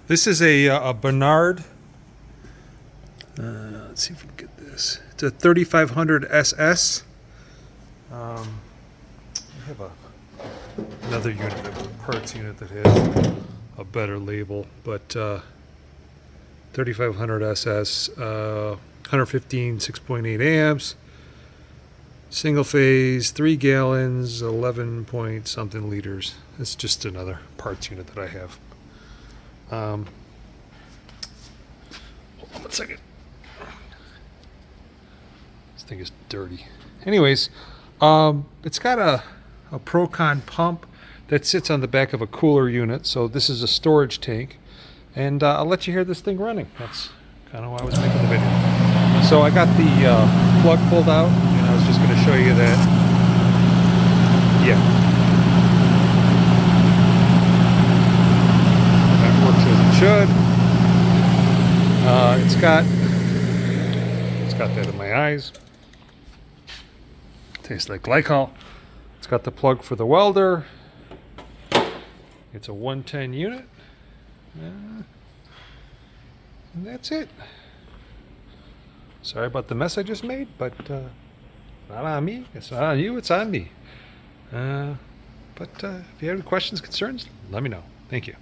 This is a Bernard. Let's see if we can get this. It's a 3500 SS. I have another unit, a parts unit that has a better label, but 3500 SS, 115 6.8 amps, single phase, 3 gallons, 11 point something liters. It's just another parts unit that I have. Hold on 1 second. This thing is dirty. Anyways, it's got a Procon pump that sits on the back of a cooler unit. So this is a storage tank, and I'll let you hear this thing running. That's kind of why I was making the video. So I got the plug pulled out, and I was just going to show you that. Yeah. That works as it should. It's got that in my eyes. Tastes like glycol. It's got the plug for the welder. It's a 110 unit. And that's it. Sorry about the mess I just made, but not on me. It's not on you, it's on me. But if you have any questions, concerns, let me know. Thank you.